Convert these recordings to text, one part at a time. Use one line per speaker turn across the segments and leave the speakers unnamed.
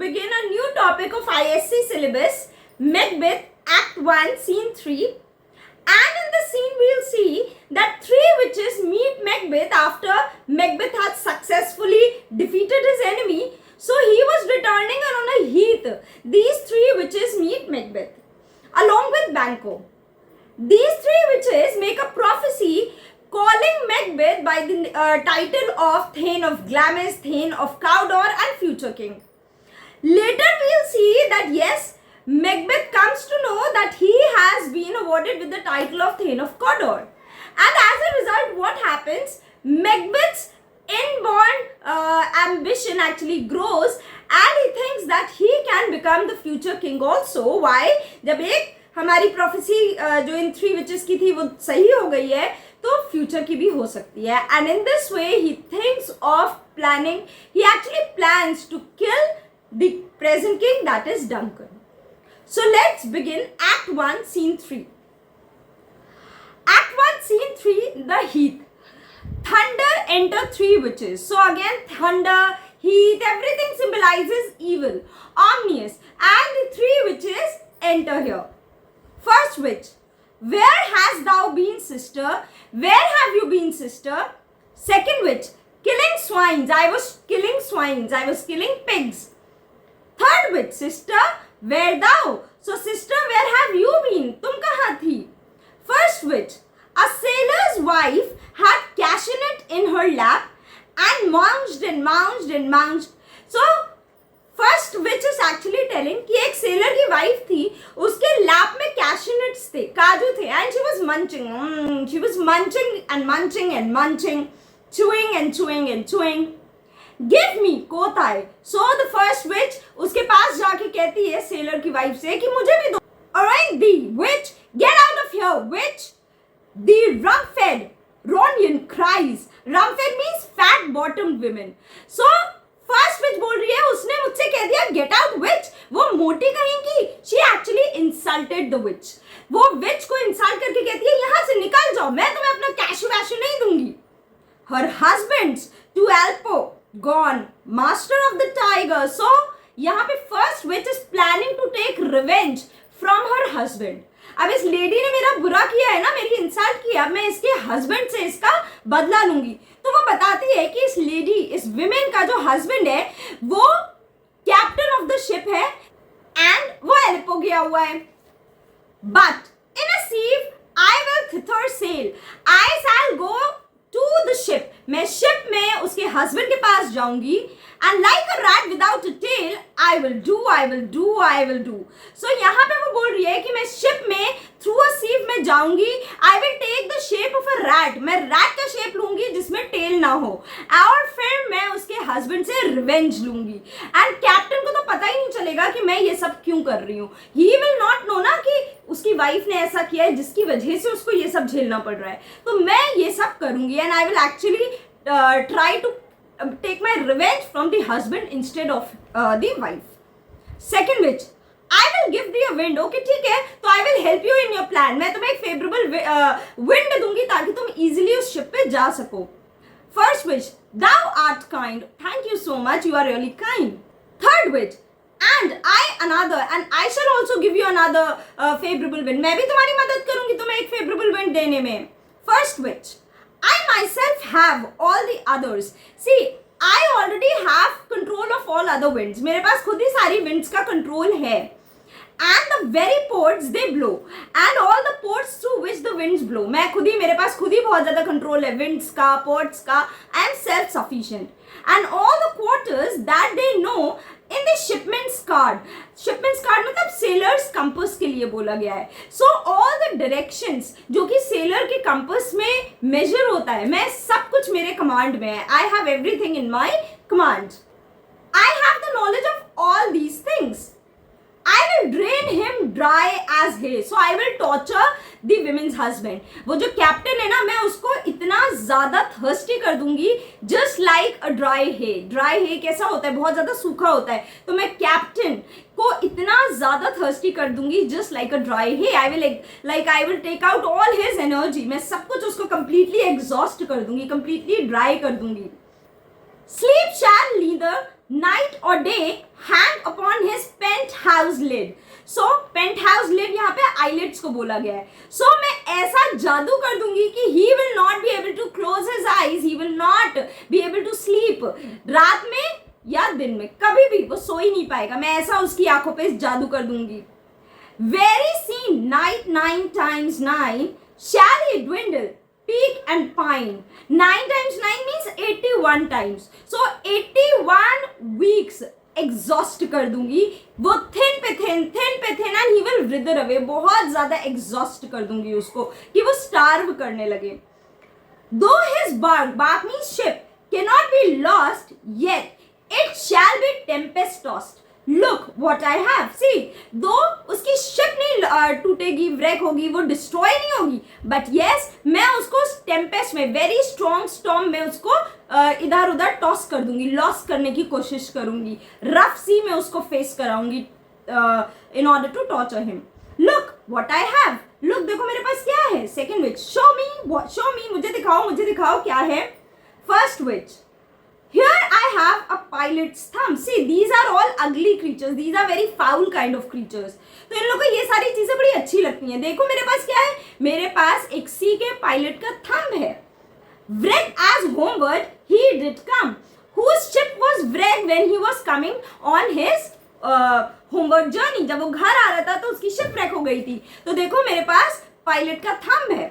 begin a new topic of ISC syllabus, Macbeth, Act 1, Scene 3. And in the scene, we'll see that three witches meet Macbeth after Macbeth had successfully defeated his enemy. So he was returning on a heath. These three witches meet Macbeth along with Banquo. These three witches make a prophecy calling Macbeth by the title of Thane of Glamis, Thane of Cawdor and future king. Later we'll see that yes, Macbeth comes to know that he has been awarded with the title of Thane of Cawdor. And as a result, what happens? Macbeth's inborn ambition actually grows and he thinks that he can become the future king also. Why? जब एक हमारी prophecy जो in three witches की थी वो सही हो गई है तो फ्यूचर की भी हो सकती है. And in this way he thinks of planning, he actually plans to kill the present king, that is Duncan. So let's begin Act 1, Scene 3. Act 1, Scene 3, the heath. Thunder enter three witches. So again, thunder, heath, everything symbolizes evil, ominous. And the three witches enter here. First witch, where hast thou been, sister? Where have you been, sister? Second witch, killing swines. I was killing swines. I was killing pigs. Third witch, sister, where thou? So sister, where have you been? तुम कहाँ थी? First witch, a sailor's wife had cashenet in her lap and munched and munched and munched. So first witch is actually telling कि एक sailor की wife थी, उसके lap में cashenuts थे, काजू थे, and she was munching. She was munching and munching and munching, chewing and chewing and chewing. Give me, quoth I. So the first witch उसके पास जाके कहती है सेलर की वाइफ से कि मुझे भी दो. Alright, the witch, get out of here, witch. The rum-fed Ronian cries. Rum-fed means fat-bottomed women. So first witch बोल रही है, उसने मुझसे कह दिया get out, witch. वो मोटी कहेंगी. She actually insulted the witch. वो witch को insult करके कहती है यहाँ से निकल जाओ, मैं तुम्हें अपना कैशू वैशू नहीं दूंगी. Her husbands to Alpo gone, master of the tiger. So यहाँ पे first witch is planning to take revenge from her husband. अब इस लेडी ने मेरा बुरा किया है ना, मेरी इंसल्ट किया, अब मैं इसके हस्बैंड से इसका बदला लूंगी. तो वो बताती है कि इस लेडी, इस विमेन का जो हस्बैंड है वो कैप्टन ऑफ द शिप है एंड वो एलिपो गया हुआ है. But in a sieve I will thither sail. I shall go to the ship. मैं शिप में उसके हस्बैंड के पास जाऊंगी and like a rat without a tail I will do, I will do, I will do. So यहाँ पे वो बोल रही है कि मैं शिप में through a sieve में जाऊंगी. I will take the shape of a rat. मैं rat का शेप लूंगी जिसमें टेल ना हो और फिर मैं उसके हस्बैंड से रिवेंज लूंगी. एंड कैप्टन को तो पता ही नहीं चलेगा कि मैं ये सब क्यों कर रही हूँ. ही विल नॉट नो ना कि उसकी वाइफ ने ऐसा किया है जिसकी वजह से उसको ये सब झेलना पड़ रहा है. तो मैं ये सब करूंगी and I will actually try to take my revenge from the husband instead of the wife. Second witch, I will give thee a wind. Okay, ठीक है, तो I will help you in your plan. मैं तुम्हें एक favorable wind दूंगी ताकि तुम easily उस ship पे जा सको. First witch, thou art kind. Thank you so much. You are really kind. Third witch, and I another, and I shall also give you another favorable wind. मैं भी तुम्हारी मदद करूंगी तुम्हें एक favorable wind देने में. First witch, I myself have all the others. See, I already have control of all other winds. मेरे पास खुद ही सारी winds का control है. And the very ports they blow. And all the ports through which the winds blow. मैं खुद ही, मेरे पास खुद ही बहुत ज़्यादा control है winds का, ports का. I am self-sufficient. And all the quarters that they know in the shipman's card. Shipman's card मतलब sailor's compass के लिए बोला गया है. So all the directions जो कि sailor के compass में measure होता है, मैं सब कुछ मेरे command में है. I have everything in my command. I have the knowledge of all these things. I will drain him dry as hay. So I will torture the women's husband. वो जो कैप्टन है ना, मैं उसको इतना ज़्यादा thirsty कर दूंगी just like a dry hay. Dry hay कैसा होता है? बहुत ज़्यादा सूखा होता है. तो मैं कैप्टन को इतना ज़्यादा thirsty कर दूंगी just like a dry hay. I will take out all his energy. मैं सब कुछ उसको completely exhaust कर दूंगी, completely dry कर दूंगी. Sleep shall neither night or day hang upon his penthouse lid. So penthouse lid यहाँ पे eyelids को बोला गया है. So मैं ऐसा जादू कर दूंगी कि he will not be able to close his eyes, he will not be able to sleep. रात में या दिन में कभी भी वो सो ही नहीं पाएगा. मैं ऐसा उसकी आंखों पे जादू कर दूंगी. Very soon, night 9 times 9, shall he dwindle, peak and pine. 9 times 9 means 81 times. So 81 weeks exhaust कर दूंगी. वो thin पे thin and he will wither away. बहुत ज़्यादा exhaust कर दूंगी उसको कि वो starve करने लगे. Though his bark means ship, cannot be lost, yet it shall be tempest tossed. Look what I have. See, though उसकी शिप नहीं टूटेगी, wreck होगी, वो destroy नहीं होगी, but yes, मैं उसको tempest में, very strong storm में उसको इधर उधर toss कर दूंगी, loss करने की कोशिश करूंगी, rough sea में उसको face कराऊंगी in order to torture him. Look what I have. Look, देखो मेरे पास क्या है. Second witch. Show me. मुझे दिखाओ क्या है. First witch. Here I have a pilot's thumb. See, these are all ugly creatures. These are very foul kind of creatures. तो इन लोगों को ये सारी चीजें बड़ी अच्छी लगती हैं. देखो मेरे पास क्या है. मेरे पास एक सी के पायलट का थंब है. Wrecked as homeward he did come. Whose ship was wrecked when he was coming on his homeward journey. जब वो घर आ रहा था तो उसकी शिप wreck हो गई थी. तो देखो मेरे पास पायलट का थंब है.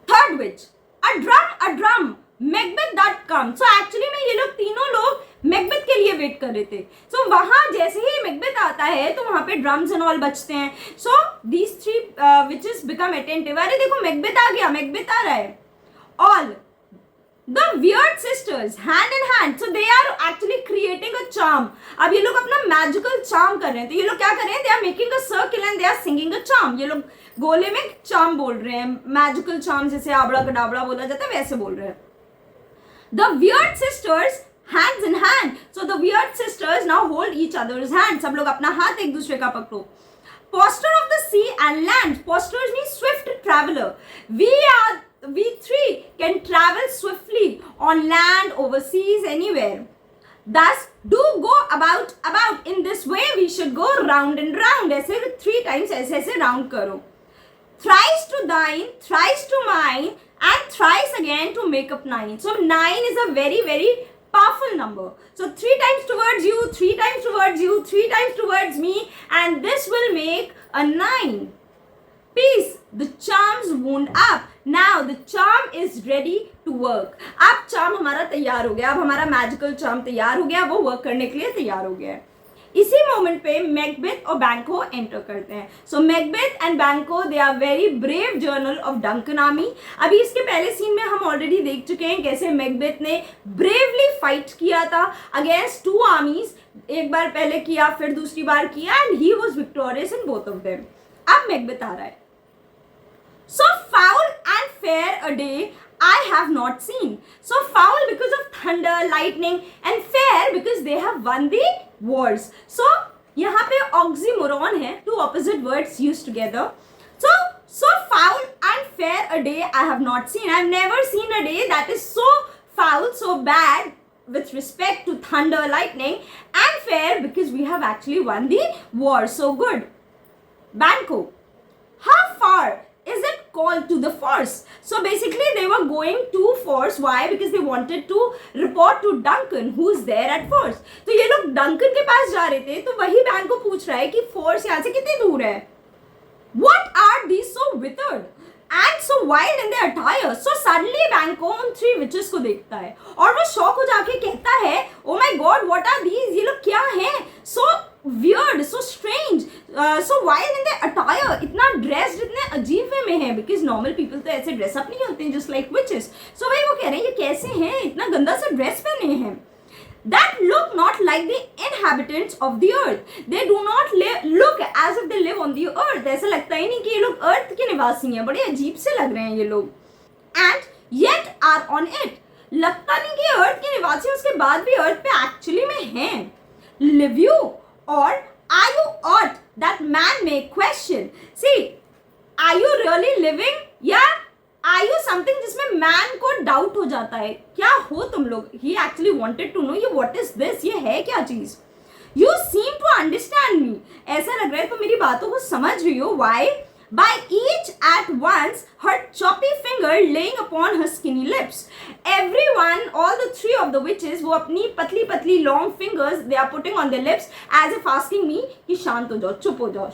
Third witch. A drum. Macbeth.com. So actually में ये लोग तीनों लोग मैकबेथ के लिए वेट कर रहे थे. So वहाँ जैसे ही मैकबेथ आता है तो वहाँ पे ड्रम्स एंड ऑल बजते हैं. So these three witches become attentive. अरे देखो मैकबेथ आ गया, मैकबेथ आ रहा है. All the weird sisters hand in hand. So they are actually creating a charm. अब ये लोग अपना magical charm कर रहे हैं. तो ये लोग क्या कर रहे हैं? They are making a circle and they are singing a charm. ये लोग गोले में charm बोल रहे हैं. Magical charm जैसे आबड़ा कडाबड़ा बोला जाता है वैसे बोल रहे हैं. The weird sisters hands in hand. So the weird sisters now hold each other's hands. सब लोग अपना हाथ एक दूसरे का पकड़ो. Poster of the sea and land. Posters means swift traveler. We three can travel swiftly on land, overseas, anywhere. Thus do go about. In this way we should go round and round. ऐसे 3 times ऐसे round करो. Thrice to thine, thrice to mine, and thrice again to make up 9. So 9 is a very, very powerful number. So 3 times towards you, 3 times towards you, 3 times towards me, and this will make a 9. Peace. The charms wound up. Now the charm is ready to work. अब charm हमारा तैयार हो गया. अब हमारा magical charm तैयार हो गया. वो work करने के लिए तैयार हो गया है. इसी मोमेंट पे मैकबेथ और बैंको एंटर करते हैं. सो Macbeth and Banquo they are very brave general of Duncan army. अभी इसके पहले सीन में हम ऑलरेडी देख चुके हैं कैसे मैकबेथ ने ब्रेवली फाइट किया था अगेंस्ट 2 आर्मीज. एक बार पहले किया, फिर दूसरी बार किया, and he was victorious in both of them. अब मैकबेथ आ रहा है. So foul and fair a day I have not seen. So foul because of thunder, lightning, and fair because they have won the wars. So यहाँ पे oxymoron है, 2 opposite words used together. So foul and fair a day I have not seen. I have never seen a day that is so foul, so bad with respect to thunder, lightning, and fair because we have actually won the war. So good. Banco. How far is it called to the force? So basically they were going to force. Why? Because they wanted to report to Duncan who's there at force. तो ये लोग Duncan के पास जा रहे थे. तो वही bank को पूछ रहा है कि फोर्स यहाँ से कितनी दूर है. What are these so withered and so wild in their attire? So suddenly बैंको उन 3 witches को देखता है और वो शॉक हो जाके कहता है, Oh my God, what are these? ये लोग क्या हैं? So weird, so strange, so wild in their attire. इतना dressed, इतने अजीब वे में है because normal people तो ऐसे dress up नहीं होते हैं just like witches. So भाई वो कह रहे हैं ये कैसे हैं, इतना गंदा सा dress पहने हैं. That look not like the inhabitants of the earth. They do not look as if they live on the earth. ऐसा लगता ही नहीं कि ये लोग अर्थ के निवासी हैं. बड़े अजीब से लग रहे हैं ये लोग. And yet are on it. लगता नहीं कि अर्थ के निवासी उसके बाद भी अर्थ पे एक्चुअली में हैं. Live you or are you aught that man may question? See, are you really living या are you something जिसमें man को डाउट हो जाता है क्या हो तुम लोग. He actually wanted to know ये what is this, ये है क्या चीज. You seem to understand me. ऐसा लग रहा है तुम मेरी बातों को समझ रही हो. Why? By each at once her choppy finger laying upon her skinny lips. Everyone, all the three of the witches, वो अपनी पतली पतली long fingers they are putting on their lips as if asking me कि शांत हो जाओ, चुप हो जाओ.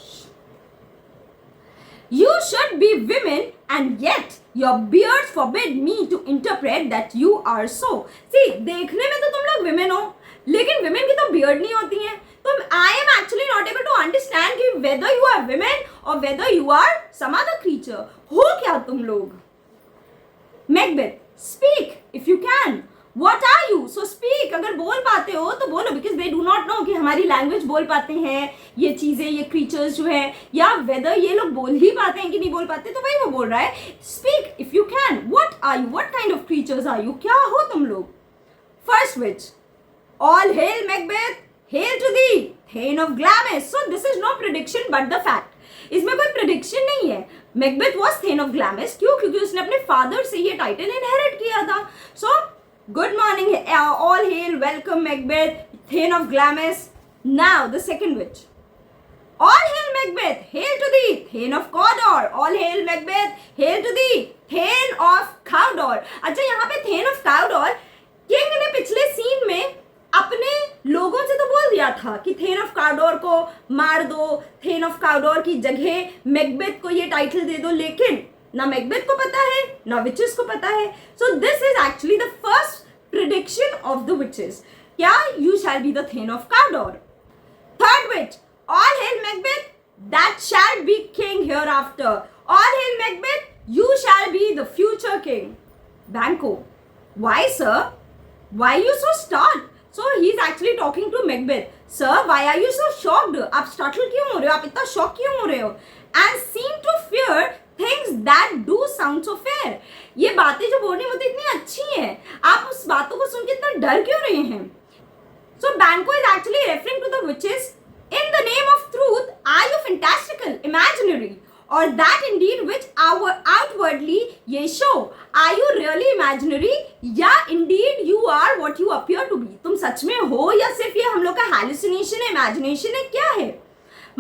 You should be women and yet your beards forbid me to interpret that you are so. See, देखने में तो तुम लोग women हो, लेकिन women की तो beard नहीं होती है. तो I am actually not able to understand कि whether you are women or whether you are some other creature. हो क्या तुम लोग? Macbeth, speak if you can. What are you? So speak. अगर बोल पाते हो तो बोलो, because they do not know कि हमारी language बोल पाते हैं ये चीज़ें, ये creatures जो है, या whether ये लोग बोल ही पाते हैं कि नहीं बोल पाते. तो भाई वो बोल रहा है speak if you can. What are you? What kind of creatures are you? क्या हो तुम लोग? First witch. All hail Macbeth. Hail to thee, Thane of Glamis. So this is no prediction but the fact. इसमें कोई prediction नहीं है. Macbeth was Thane of Glamis. क्यों? क्योंकि उसने अपने father से ये title inherit किया था. So good morning, all hail, welcome Macbeth, Thane of Glamis. Now the second witch. All hail Macbeth, hail to thee, Thane of Cawdor. All hail Macbeth, hail to thee, Thane of Cawdor. अच्छा, यहाँ पे Thane of Cawdor, king ने पिछले scene में अपने लोगों से तो बोल दिया था कि थेन ऑफ काउडोर को मार दो, थेन ऑफ काउडोर की जगह मैकबेथ को ये टाइटल दे दो, लेकिन ना मैकबेथ को पता है ना विचेस को पता है. So this is actually the first prediction of the witches. क्या? You shall be the thane of Cawdor. Third witch. All hail Macbeth, that shall be king hereafter. All hail Macbeth, you shall be the future king. Banquo, why sir? Why you so start? So he is actually talking to Macbeth. Sir, why are you so shocked? आप startled क्यों हो रहे हो? आप इतना shock क्यों हो रहे हो? And seem to fear things that do sound so fair. ये बातें जो बोलनी वो तो इतनी अच्छी हैं. आप उस बातों को सुन के इतना डर क्यों रहे हैं? So Banquo is actually referring to the witches. In the name of truth, are you fantastical, imaginary, or that indeed which outwardly ye show? Are you really imaginary? या indeed you are what you appear to be? तुम सच में हो या सिर्फ ये हम लोग का hallucination है, imagination है, क्या है?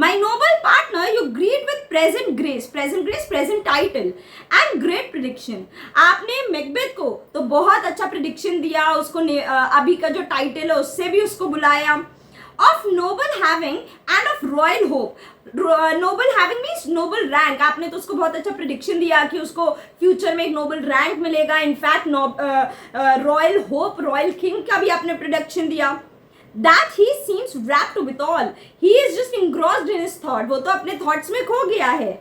My noble partner, you greet with present grace, present title and great prediction. आपने मैकबेथ को तो बहुत अच्छा prediction दिया, उसको अभी का जो टाइटल है उससे भी उसको बुलाया. Of noble having and of royal hope. Noble having means noble rank. आपने तो उसको बहुत अच्छा prediction दिया कि उसको future में एक noble rank मिलेगा. In fact, royal hope, royal king का भी आपने prediction दिया. That he seems wrapped with all. He is just engrossed in his thought. वो तो अपने thoughts में खो गया है.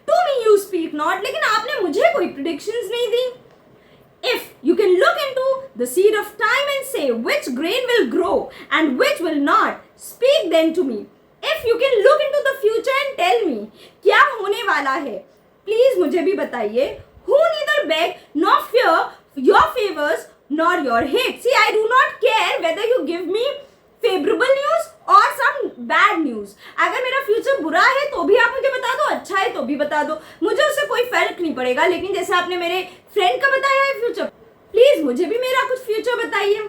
To me you speak not. लेकिन आपने मुझे कोई predictions नहीं दी. If you can look into the seed of time and say which grain will grow and which will not, speak then to me. If you can look into the future and tell me क्या होने वाला है, please मुझे भी बताइए. Who neither beg nor fear your favors nor your hate. See, I do not care whether you give me favorable news or some bad news. अगर मेरा future बुरा है तो भी आप मुझे बता दो, अच्छा है तो भी बता दो, मुझे उससे कोई फर्क नहीं पड़ेगा. लेकिन जैसे आपने मेरे फ्रेंड का बताया है फ्यूचर, प्लीज मुझे भी मेरा कुछ फ्यूचर बताइए.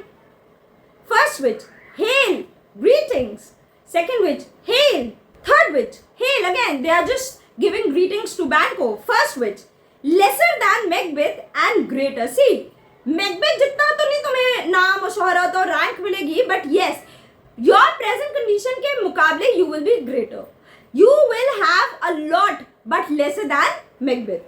First witch, hail, greetings. Second witch, hail. Third witch, hail again. They are just giving greetings to Banquo. First witch, lesser than Macbeth and greater. See, Macbeth जितना तो नहीं तुम्हें नाम और शोहरत और रैंक मिलेगी, but yes, your present condition के मुकाबले you will be greater. You will have a lot but lesser than Macbeth.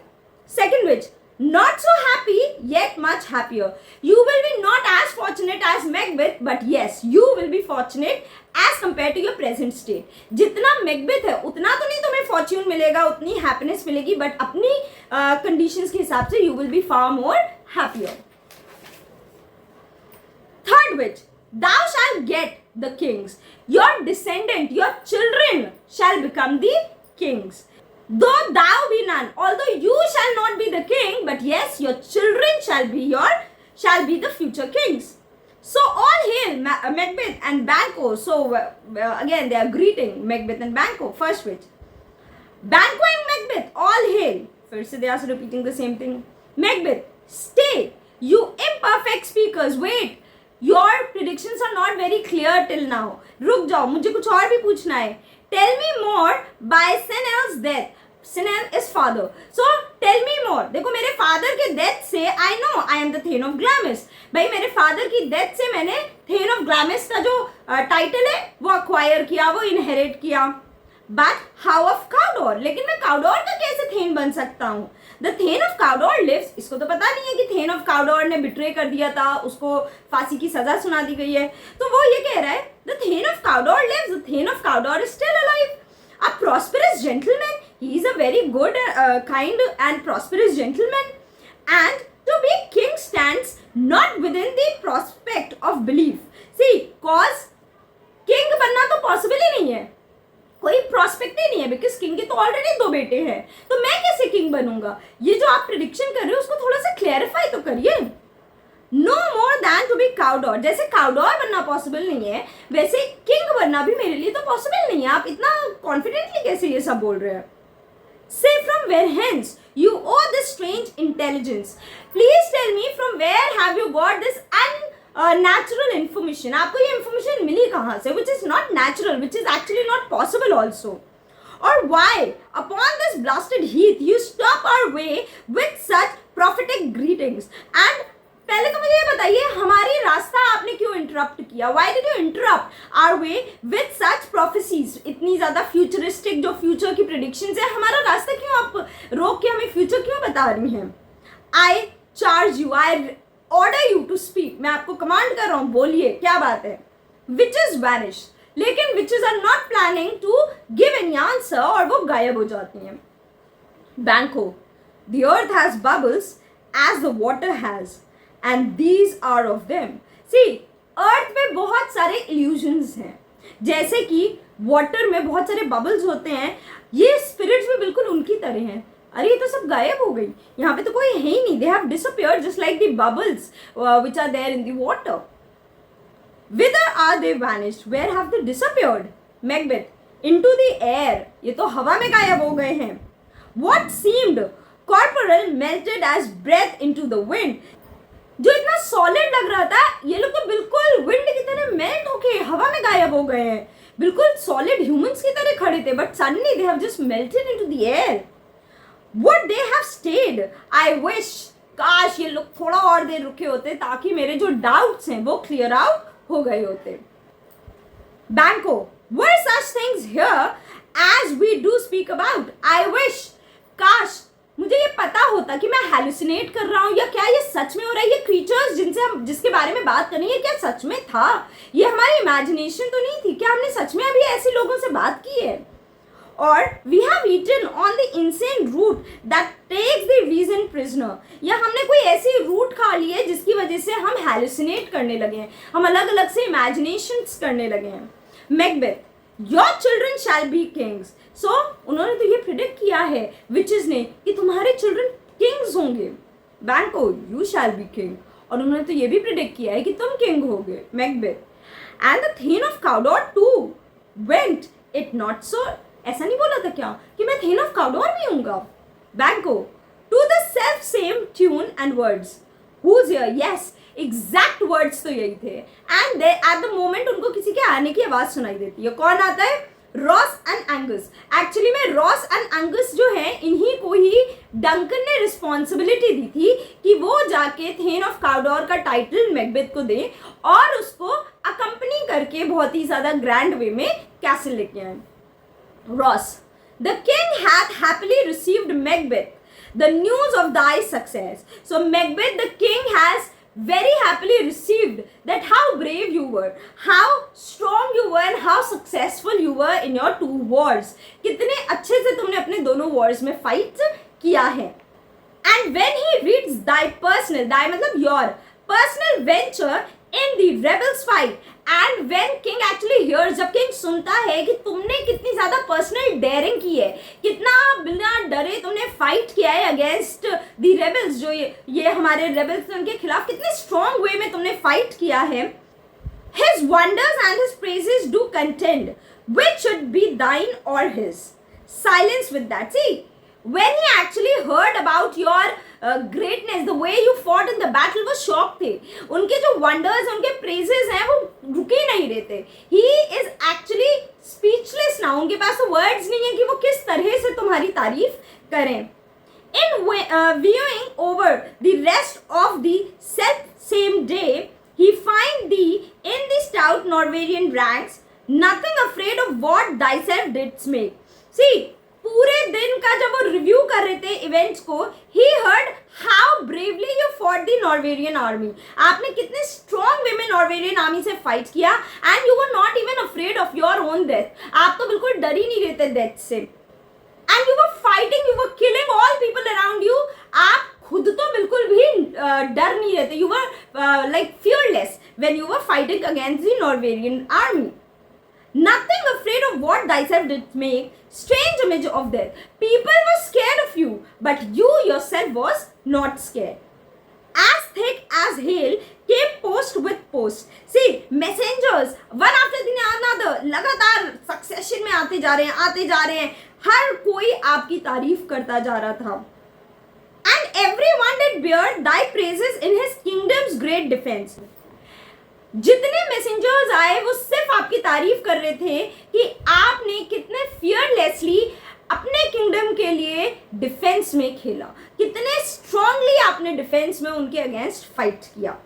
Second witch, not so happy yet much happier. You will be not as fortunate as Macbeth, but yes, you will be fortunate as compared to your present state. जितना Macbeth है उतना तो नहीं तुम्हें fortune मिलेगा, उतनी happiness मिलेगी, but अपनी conditions के हिसाब से you will be far more happier. Third witch, thou shalt get the kings. Your descendant, your children shall become the kings. Though thou be none, although you shall not be the king, but yes, your children shall be the future kings. So all hail Macbeth and Banquo. So again they are greeting Macbeth and Banquo. First witch, Banquo and Macbeth, all hail. First they are repeating the same thing. Macbeth, stay, you imperfect speakers, wait. Your predictions are not very clear till now. रुक जाओ, मुझे कुछ और भी पूछना है. Tell me more by Sinel's death. Sinel is father. So tell me more. देखो मेरे फादर के डेथ से I know I am the thane of Glamis. भाई मेरे फादर की डेथ से मैंने थेन ऑफ ग्लैमिस का जो टाइटल है वो अक्वायर किया, वो इनहेरिट किया. But how of Cawdor. लेकिन मैं काउडोर का कैसे थेन बन सकता हूँ? The thane of Cawdor lives. इसको तो पता नहीं है कि थेन ऑफ काउडोर ने बिट्रे कर दिया था, उसको फांसी की सजा सुना दी गई है. तो वो ये कह रहा है the thane of Cawdor lives, the thane of Cawdor is still alive. A prosperous gentleman. He is a very good, kind and prosperous gentleman. And to be king stands not within the prospect of belief. See, cause king बनना तो possible ही नहीं है, कोई prospect ही नहीं है, because king के तो already 2 बेटे हैं. तो मैं कैसे king बनूंगा? ये जो आप prediction कर रहे हो उसको थोड़ा सा clarify तो करिए. No more than to be Cawdor. जैसे काउडोर बनना पॉसिबल नहीं है, वैसे किंग बनना भी मेरे लिए तो पॉसिबल नहीं है. आप इतना कॉन्फिडेंटली कैसे ये सब बोल रहे हैं? Say from where hence you owe this strange intelligence. Please tell me from where have you got this unnatural information. आपको ये इंफॉर्मेशन मिली कहाँ से? Which is not natural, which is actually not possible also. Or why, upon this blasted heath, you stop our way with such prophetic greetings? And पहले तो मुझे ये बताइए, हमारी रास्ता आपने क्यों इंटरप्ट किया? Why did you interrupt our way with such prophecies? इतनी ज़्यादा फ्यूचरिस्टिक जो फ्यूचर की प्रिडिक्शंस है, हमारा रास्ता क्यों आप रोक के हमें फ्यूचर क्यों बता रही हैं? I charge you, I order you to speak. मैं आपको कमांड कर रहा हूँ, बोलिए क्या बात है? Witches vanish. लेकिन witches are not planning to give any answer और वो गायब हो जाती हैं. Banco, the earth has bubbles as the water has, and these are of them. See, earth में बहुत सारे illusions हैं, जैसे कि water में बहुत सारे bubbles होते हैं. ये spirits भी बिल्कुल उनकी तरह हैं. अरे ये तो सब गायब हो गई, यहाँ पे तो कोई है ही नहीं. They have disappeared just like the bubbles which are there in the water. Whither are they vanished? Where have they disappeared? Macbeth, into the air. ये तो हवा में गायब हो गए हैं. What seemed corporeal melted as breath into the wind. जो इतना सॉलिड लग रहा था, ये लोग तो बिल्कुल विंड की तरह मेल्ट होके हवा में गायब हो गए हैं. बिल्कुल सॉलिड ह्यूमंस की तरह खड़े थे, but suddenly they have just melted into the air. Would they have stayed? I wish. काश ये लोग थोड़ा और देर रुके होते ताकि मेरे जो डाउट्स हैं वो क्लियर आउट हो गए होते. Banco, were such things here as we do speak about? I wish. काश मुझे ये पता होता कि मैं हेलुसिनेट कर रहा हूँ या क्या ये सच में हो रहा है. ये क्रीचर्स जिसके बारे में बात कर रही है, क्या सच में था? ये हमारी इमेजिनेशन तो नहीं थी? क्या हमने सच में अभी ऐसे लोगों से बात की है? और we have eaten on the insane route that takes the reason prisoner. या हमने कोई ऐसी रूट खा ली है जिसकी वजह से हम हेलुसिनेट करने लगे हैं, हम अलग अलग से इमेजिनेशंस करने लगे हैं. Macbeth, your children shall be kings. So उन्होंने तो ये प्रिडिक्ट किया है विचेस ने कि तुम्हारे चिल्ड्रन किंग्स होंगे. Banco, you shall be king. और उन्होंने तो ये भी प्रिडिक्ट किया है कि तुम किंग होगे. Macbeth, and the Thane of Cawdor too. Went it not so? ऐसा नहीं बोला था क्या कि मैं थेन ऑफ काउडोर भी हूँगा? Banco, to the self same tune and words. Who's here? Yes, exact words तो यही थे. And they at the moment उनको किसी के आने की आवाज़ सुनाई देती है. कौन आता है? Ross and Angus. एक्चुअली में रॉस एंड एंगस जो है, इन्हीं को ही डंकन ने रिस्पॉन्सिबिलिटी दी थी कि वो जाके थेन ऑफ काउडोर का टाइटल मैकबेथ को दें और उसको अकम्पनी करके बहुत ही ज़्यादा ग्रैंड वे में कैसल लेके आए. Ross, the king hath happily received Macbeth, the news of thy success. So Macbeth, the king, has very happily received that how brave you were, how strong you were, and how successful you were in your 2 wars. कितने अच्छे से तुमने अपने दोनों wars में fight किया है. And when he reads thy personal, thy मतलब your personal venture in the rebels fight, and when king actually hears, जब king सुनता है कि तुमने कितनी ज़्यादा पर्सनल डेयरिंग की है, कितना बिना डरे तुमने फाइट किया है अगेंस्ट द रेबल्स, जो ये हमारे रेबल्स हैं उनके खिलाफ कितने स्ट्रॉन्ग वे में तुमने फाइट किया है. His wonders and his praises do contend, which should be thine or his. Silence with that. See, when he actually heard about your greatness, the way you fought in the battle, वो shock थे. उनके जो wonders, उनके praises हैं वो रुके ही नहीं रहते. He is एक्चुअली स्पीचलेस ना, उनके पास तो वर्ड्स नहीं है कि वो किस तरह से तुम्हारी तारीफ करें. In viewing over the rest of the self-same day, he find thee in the stout Norwegian ranks, nothing afraid of what thyself didst make. See, पूरे दिन का जब वो रिव्यू कर रहे थे इवेंट्स को, he heard how bravely you fought the Norwegian army. आपने कितने स्ट्रॉन्ग वे में नॉर्वेजियन आर्मी से फाइट किया, and you were not even afraid of your own death. आप तो बिल्कुल डर ही नहीं रहे थे डेथ से. And you were fighting, you were killing all people around you. आप खुद तो बिल्कुल भी डर नहीं रहते. You were like fearless when you were fighting against the Norwegian army. Nothing afraid of what thyself did make. Strange image of death. People were scared of you, but you yourself was not scared. As thick as hail came post with post. See, messengers one after the another, लगातार succession में आते जा रहे हैं. हर कोई आपकी तारीफ करता जा रहा था. And everyone did bear thy praises in his kingdom's great defense. जितने मैसेंजर्स आए वो सिर्फ आपकी तारीफ कर रहे थे कि आपने कितने फियरलेसली अपने किंगडम के लिए डिफेंस में खेला, कितने स्ट्रांगली आपने डिफेंस में उनके अगेंस्ट फाइट किया.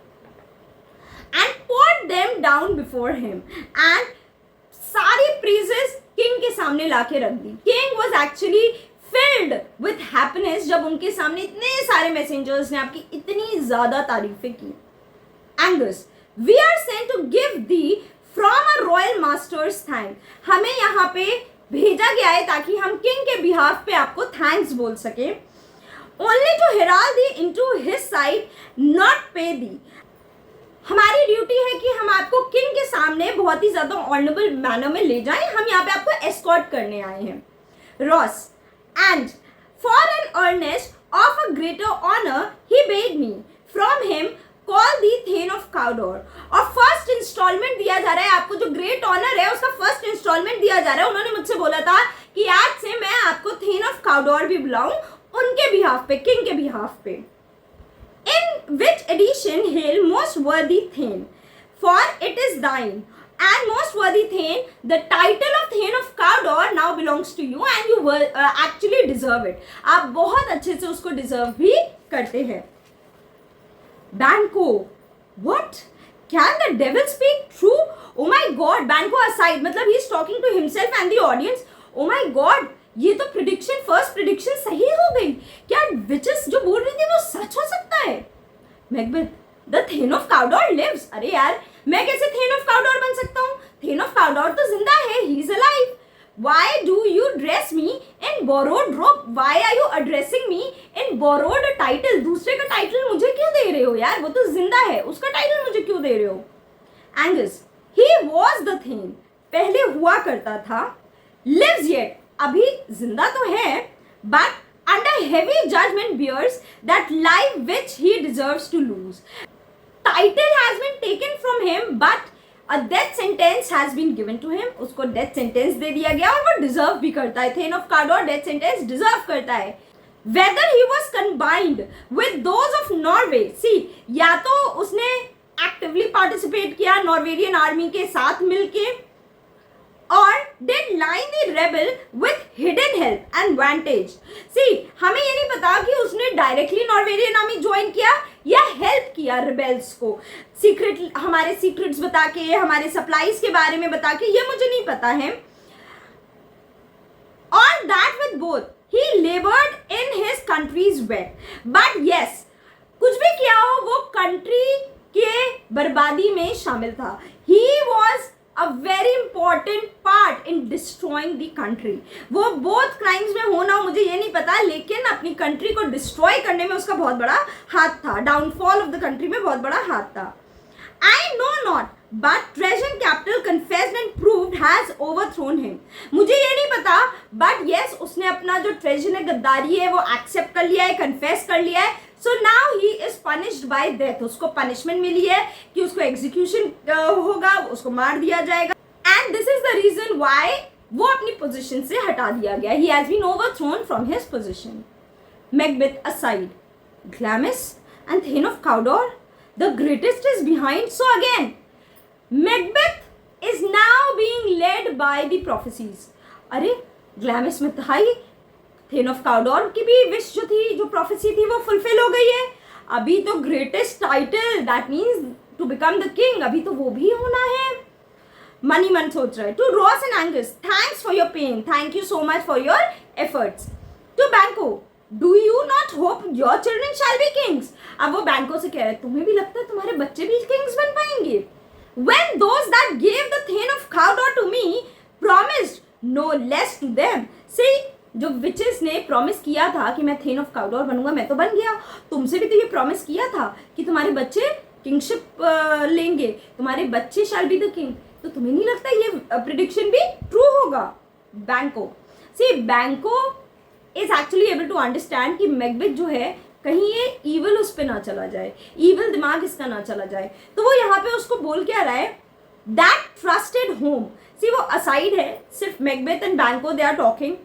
And put them down before him, and सारी प्रेजेस किंग के सामने लाके रख दी. King was actually filled with happiness जब उनके सामने इतने सारे मैसेंजर्स ने आपकी इतनी ज्यादा तारीफें की. Angus, we are sent to give thee from a royal master's thanks. हमें यहाँ पे भेजा गया है ताकि हम किंग के बिहाफ पे आपको थैंक्स बोल सके. Only to herald thee into his sight, not pay thee. हमारी ड्यूटी है कि हम आपको किंग के सामने बहुत ही ज्यादा ऑनरेबल मैनर में ले जाएं. हम यहाँ पे आपको एस्कॉर्ट करने आए हैं. Ross, and for an earnest of a greater honor he bade me from him call the Thane of Cawdor. और फर्स्ट इंस्टॉलमेंट दिया जा रहा है आपको, जो ग्रेट ऑनर है उसका फर्स्ट इंस्टॉलमेंट दिया जा रहा है. उन्होंने मुझसे बोला था कि आज से मैं आपको थेन ऑफ काउडोर भी बुलाऊं उनके बिहाफ पे, किंग के बिहाफ पे. इन विच एडिशन हेल मोस्ट वर्दी then, for it is thine and most worthy Thane, the title of Thane of Cawdor now belongs to you and you actually deserve it. आप बहुत अच्छे से उसको deserve भी करते हैं. Banquo, what? Can the devil speak true? Oh my God, Banquo aside, मतलब he is talking to himself and the audience. Oh my God, ये तो प्रिडिक्शन, फर्स्ट प्रिडिक्शन सही हो गई. क्या विचेस जो बोल रही थी वो सच हो सकता है? Macbeth, the thane of Cawdor lives. अरे यार, मैं कैसे थेन ऑफ काउडोर बन सकता हूँ? थेन ऑफ काउडोर तो जिंदा है, he is alive. Why do you dress me in borrowed robe? Why are you addressing me in borrowed title? दूसरे का टाइटल मुझे क्यों दे रहे हो यार? वो तो जिंदा है, उसका टाइटल मुझे क्यों दे रहे हो? Angus, he was the thing, पहले हुआ करता था. Lives yet, अभी जिंदा तो है, but under heavy judgment bears that life which he deserves to lose. Title has been taken from him, but a death sentence has been given to him. उसको death sentence दे दिया गया और वो deserve भी करता है. Thane of Cawdor death sentence deserve करता है. Whether he was combined with those of Norway, see, या तो उसने actively participate किया नॉर्वेजियन आर्मी के साथ मिलके, और did line the rebel with hidden help and vantage. See, हमें ये नहीं पता कि उसने डायरेक्टली नॉर्वेजियन आर्मी ज्वाइन किया या हेल्प किया रिबेल्स को, सीक्रेट, हमारे सीक्रेट्स बता के, हमारे सप्लाईज के बारे में बता के, ये मुझे नहीं पता है. और that with both he laboured in his countries wait. But yes, कुछ भी किया हो वो कंट्री के बर्बादी में शामिल था. He was a very important part in destroying the country. वो both crimes में हो ना, मुझे ये नहीं पता, लेकिन अपनी कंट्री को डिस्ट्रॉय करने में उसका बहुत बड़ा हाथ था. डाउनफॉल ऑफ द कंट्री में बहुत बड़ा हाथ था. I know not, but Trajan capital confessed and proved has overthrown him. मुझे ये नहीं पता, but yes, उसने अपना जो ट्रेजन है, गद्दारी है, वो एक्सेप्ट कर लिया है, कन्फेस कर लिया है. So now he is punished by death. उसको पनिशमेंट मिली है कि उसको एग्जीक्यूशन होगा, उसको मार दिया जाएगा. And this is the reason why वो अपनी पोजीशन से हटा दिया गया. He has been overthrown from his position. Macbeth aside, Glamis and Thane of Cawdor, the greatest is behind. So again, Macbeth is now being being led by the prophecies. अरे ग्लैमिस में था ही, then of काउडोर की भी wish जो थी, जो prophecy थी वो फुलफिल हो गई है. अभी तो greatest title that means to become the king, अभी तो वो भी होना है. मनी मन सोच रहा है. To Ross and Angus, thanks for your pain, thank you so much for your efforts. To Banquo, do you not hope your children shall be kings. अब वो बैंको से कह रहे हैं तुम्हें भी लगता है तुम्हारे बच्चे भी किंग्स बन पाएंगे. When those that gave the thane of Cawdor to me promised no less to them. See, जो विचेस ने प्रॉमिस किया था कि मैं थेन ऑफ काउडोर बनूंगा, मैं तो बन गया. तुमसे भी तो ये प्रॉमिस किया था कि तुम्हारे बच्चे किंगशिप लेंगे, तुम्हारे बच्चे शैल बी द किंग. तो तुम्हें नहीं लगता ये प्रिडिक्शन भी ट्रू होगा? Banquo, see Banquo is actually able to understand कि मैकबेथ जो है कहीं ये ईवल उस पर ना चला जाए, ईवल दिमाग इसका ना चला जाए. तो वो यहाँ पे उसको बोल क्या रहा है, दैट ट्रस्टेड होम. सी वो असाइड है, सिर्फ Macbeth and Banquo they are talking.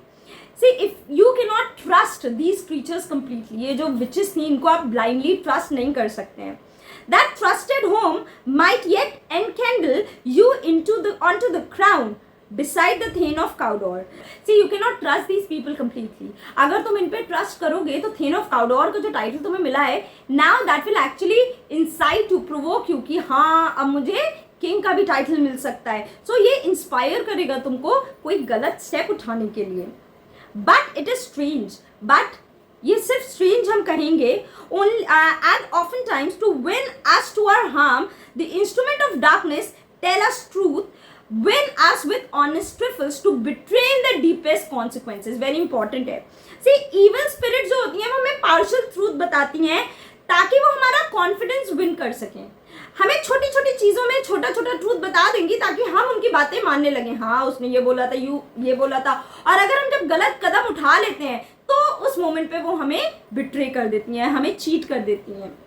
See if you can not trust these creatures completely, ये जो विचेस थी इनको आप ब्लाइंडली ट्रस्ट नहीं कर सकते हैं. That trusted home might yet enkindle you onto the crown beside the thane of Cawdor. See, you cannot trust these people completely. अगर तुम इन पे ट्रस्ट करोगे तो थेन ऑफ काउडोर का जो टाइटल तुम्हें मिला है, now that will actually incite you, provoke you कि हाँ अब मुझे किंग का भी टाइटल मिल सकता है. सो ये इंस्पायर करेगा तुमको कोई गलत स्टेप उठाने के लिए. But it is strange, but ये सिर्फ स्ट्रेंज हम कहेंगे only and often times to win us to our harm, the instrument of darkness tell us truth, win us with honest trifles to betray the deepest consequences. Very important है. See, evil spirits जो होती हैं वो हमें partial truth बताती हैं ताकि वो हमारा confidence win कर सकें. हमें छोटी छोटी चीज़ों में छोटा छोटा ट्रूथ बता देंगी ताकि हम उनकी बातें मानने लगें. हाँ उसने ये बोला था, ये बोला था. और अगर हम जब गलत कदम उठा लेते हैं तो उस मोमेंट पे वो हमें बिट्रे कर देती हैं, हमें चीट कर देती हैं.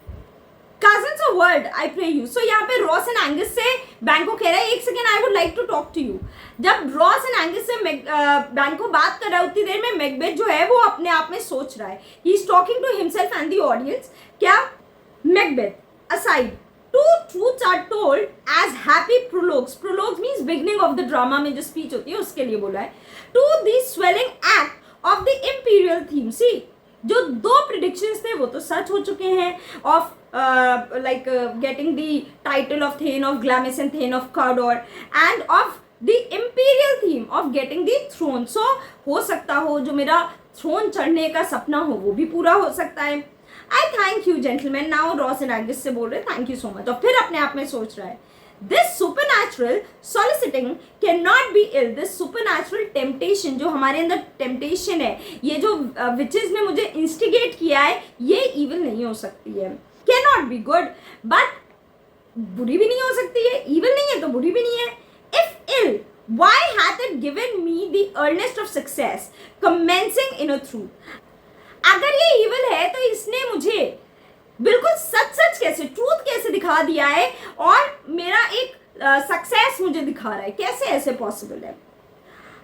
Cousins of world, I pray you. So यहाँ पे रॉस एंड एंगस से बैंको कह रहा है, एक second I would like to talk to you. जब रॉस एंड एंगस से बैंको बात कर रहा है उतनी देर में मैकबेथ जो है वो अपने आप में सोच रहा है. He is talking to himself and the audience. क्या? Macbeth aside, two truths are told as happy prologues. Prologues means beginning of the drama में जो speech होती है उसके लिए बोला है. To the swelling act of the imperial theme. See, जो दो predictions थे वो तो सच हो चुके हैं of getting the title of Thane of Glamis and Thane of Cawdor and of the imperial theme of getting the throne. So हो सकता हो जो मेरा throne चढ़ने का सपना हो वो भी पूरा हो सकता है. आई thank you gentleman. Now Ross and Angus से बोल रहे थैंक यू सो मच. और फिर अपने आप में सोच रहा है, this supernatural soliciting can not be ill. This supernatural temptation, जो हमारे अंदर टेम्पटेशन है, ये जो विचेस ने मुझे इंस्टिगेट किया है, ये इविल नहीं हो सकती है. Can not be good, but बुरी भी नहीं हो सकती है. इविल नहीं है तो बुरी भी नहीं है. If ill, why hath it given me the earnest of success commencing in a truth. अगर ये इविल है तो इसने मुझे बिल्कुल सच सच कैसे, ट्रूथ कैसे दिखा दिया है और मेरा एक सक्सेस मुझे दिखा रहा है. कैसे ऐसे पॉसिबल है?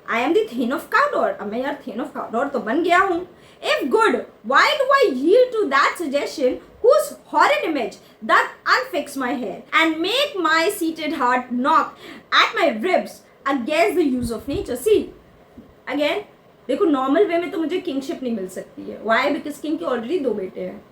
I am the thane of Cawdor. अब मैं यार थेन ऑफ काउडोर तो बन गया हूँ. If good, why do I yield to that suggestion whose horrid image doth unfix my hair and make my seated heart knock at my ribs against the use of nature. See, again, देखो normal way में तो मुझे kingship नहीं मिल सकती है. Y? Because king के already 2 बेटे हैं.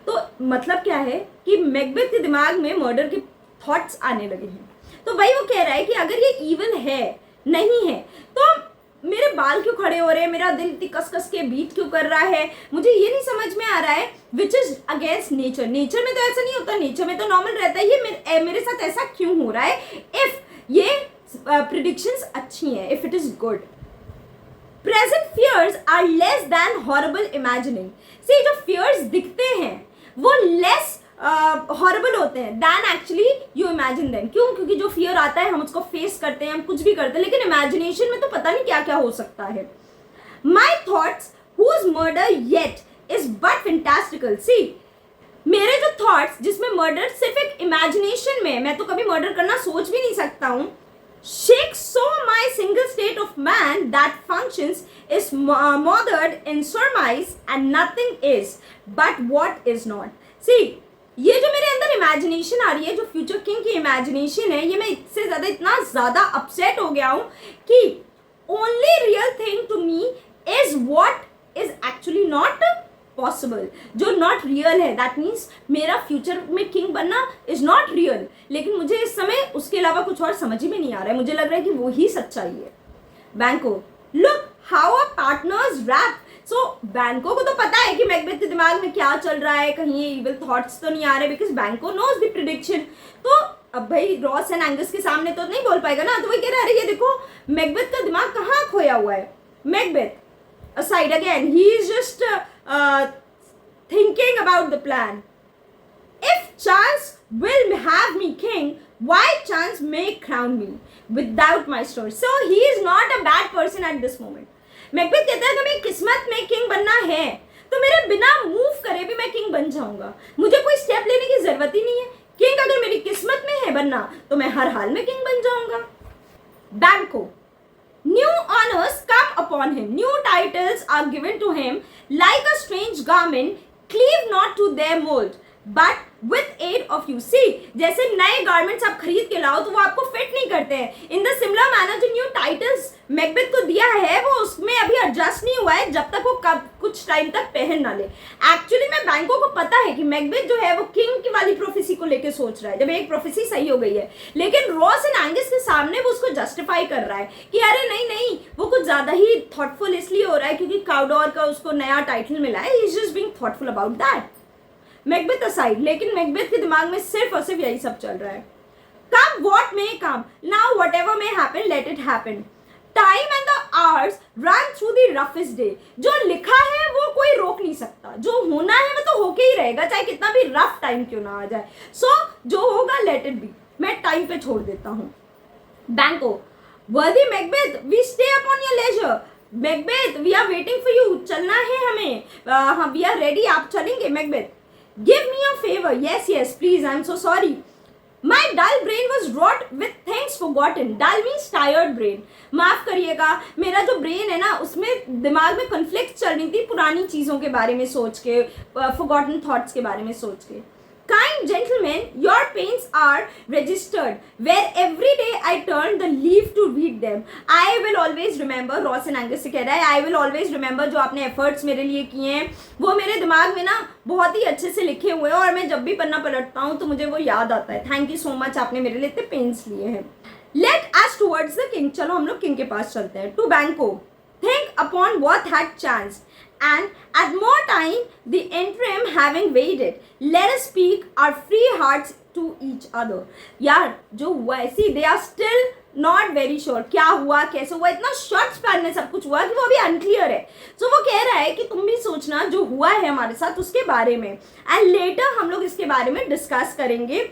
तो मतलब क्या है कि मैकबेथ के दिमाग में मर्डर के थॉट्स आने लगे हैं. तो वही वो कह रहा है कि अगर ये इविल है, नहीं है, तो मेरे बाल क्यों खड़े हो रहे हैं, मेरा दिल इतनी कस कस के बीट क्यों कर रहा है, मुझे ये नहीं समझ में आ रहा है. Which is against nature. Nature में तो ऐसा नहीं होता, नेचर में तो नॉर्मल रहता है. ये मेरे साथ ऐसा क्यों हो रहा है? इफ ये प्रिडिक्शंस अच्छी हैं, if it is good. Present fears are less than horrible imaginings. से जो फियर्स दिखते हैं वो लेस हॉरेबल होते हैं than actually you imagine them. क्यों? क्योंकि जो फियर आता है हम उसको फेस करते हैं, हम कुछ भी करते हैं, लेकिन इमेजिनेशन में तो पता नहीं क्या क्या हो सकता है. My thoughts whose murder yet is but fantastical. See, मेरे जो थॉट्स जिसमें मर्डर सिर्फ एक इमेजिनेशन में, मैं तो कभी मर्डर करना सोच भी नहीं सकता हूँ, shake so my single state of man that functions is mothered in surmise and nothing is but what is not. See, ये जो मेरे अंदर इमेजिनेशन आ रही है, जो फ्यूचर किंग की इमेजिनेशन है, ये मैं इससे ज़्यादा इतना ज़्यादा अपसेट हो गया हूँ कि only real thing to me is what is actually not possible. जो नॉट रियल है, दैट मीन्स मेरा फ्यूचर में किंग बनना इज नॉट रियल। लेकिन मुझे इस समय उसके अलावा कुछ और समझ ही में नहीं आ रहा है। मुझे लग रहा है कि वो ही सच्चाई है। Banquo, look how a partners rapt. सो बैंको को तो पता है कि मैकबेथ के दिमाग में क्या चल रहा है, कहीं इविल थॉट्स तो नहीं आ रहे, बिकॉज बैंको नोज द प्रिडिक्शन। तो अब भाई रॉस एंड एंगस के सामने तो नहीं बोल पाएगा ना, तो वही कह रहा है ये देखो मैकबेथ का दिमाग कहाँ खोया हुआ है। Macbeth aside again, he is just thinking about the plan. If chance will have me king, why chance may crown me without my sword? So he is not a bad person at this moment. Macbeth कहता है कि मेरी किस्मत में king बनना है तो मेरे बिना मूव करे भी मैं किंग बन जाऊंगा, मुझे कोई स्टेप लेने की जरूरत ही नहीं है। किंग अगर मेरी किस्मत में है बनना तो मैं हर हाल में किंग बन जाऊंगा। बैंको, new honors come upon him, new titles are given to him like a strange garment, cleave not to their mold but with aid of you. See, जैसे नए गारमेंट्स आप खरीद के लाओ तो वो आपको फिट नहीं करते हैं। इन द सिमिलर मैनर जो न्यू टाइटल्स मैकबेथ को दिया है वो उसमें अभी एडजस्ट नहीं हुआ है जब तक वो कुछ टाइम तक पहन ना ले। एक्चुअली में बैंको को पता है कि मैकबेथ जो है वो किंग की वाली प्रोफेसी को लेके सोच रहा है, जब एक प्रोफेसी सही हो गई है। लेकिन रॉस एंड एंगस के सामने वो उसको जस्टिफाई कर रहा है कि अरे नहीं नहीं, वो कुछ ज्यादा ही थॉटफुल इसलिए हो रहा है क्योंकि काउडोर का उसको नया टाइटल मिला है। He is just being thoughtful about that. Macbeth aside, लेकिन मैकबेथ के दिमाग में सिर्फ और सिर्फ यही सब चल रहा है। Come what may come, now whatever may happen, let it happen. Time and the hours run through the roughest day. जो लिखा है वो कोई रोक नहीं सकता, जो होना है वो तो होके ही रहेगा, चाहे कितना भी रफ टाइम क्यों ना आ जाए। So जो होगा let it be, मैं टाइम पे छोड़ देता हूँ। बैंको, worthy Macbeth, we stay upon your leisure. Macbeth, we are waiting for you. चलना है हमें, हाँ we are ready, आप चलेंगे Macbeth. Give me a favor. Yes, yes, please. I'm so sorry. My dull brain was wrought with things forgotten. Dull means tired brain. माफ करिएगा, मेरा जो ब्रेन है ना उसमें दिमाग में कन्फ्लिक्ट चल रही थी पुरानी चीज़ों के बारे में सोच के, forgotten thoughts के बारे में सोच के। Kind gentlemen, your pains are registered. Where every day I turn the leaf to read them, I will always remember. Ross and Angus से कह रहा है I will always remember, जो आपने एफर्ट्स मेरे लिए किए हैं वो मेरे दिमाग में ना बहुत ही अच्छे से लिखे हुए हैं और मैं जब भी पन्ना पलटता हूँ तो मुझे वो याद आता है। थैंक यू सो मच, आपने मेरे लिए इतने पेन्स लिए हैं। Let us towards the king. चलो हम लोग किंग के पास चलते हैं। To Banco, think upon what had chanced, and at more time the interim having waited, let us speak our free hearts to each other. यार जो हुआ है, see they are still not very sure क्या हुआ कैसे हुआ, इतना short span में सब कुछ हुआ कि वो अभी अनक्लियर है। सो वो कह रहा है कि तुम भी सोचना जो हुआ है हमारे साथ उसके बारे में, एंड लेटर हम लोग इसके बारे में डिस्कस करेंगे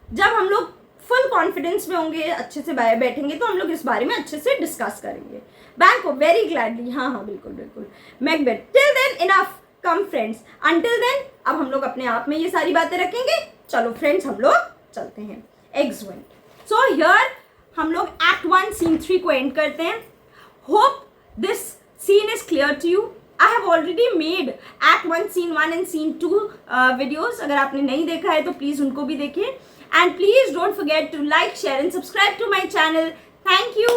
जब हम लोग फुल कॉन्फिडेंस में होंगे, अच्छे से बैठेंगे तो हम लोग इस बारे में अच्छे से डिस्कस करेंगे। बैंको, वेरी ग्लैडली, हाँ हाँ बिल्कुल बिल्कुल। मैकबेथ, टिल देन इनफ, कम फ्रेंड्स, अंटिल देन, अब हम लोग अपने आप में ये सारी बातें रखेंगे। चलो फ्रेंड्स हम लोग चलते हैं। एक्सवेंट, सो हियर हम लोग एक्ट 1 सीन 3 को एंड करते हैं। Hope this scene is clear to you. I have already made Act 1 Scene 1 and Scene 2 videos. अगर आपने नहीं देखा है तो प्लीज़ उनको भी देखें, and please don't forget to like, share and subscribe to my channel. Thank you.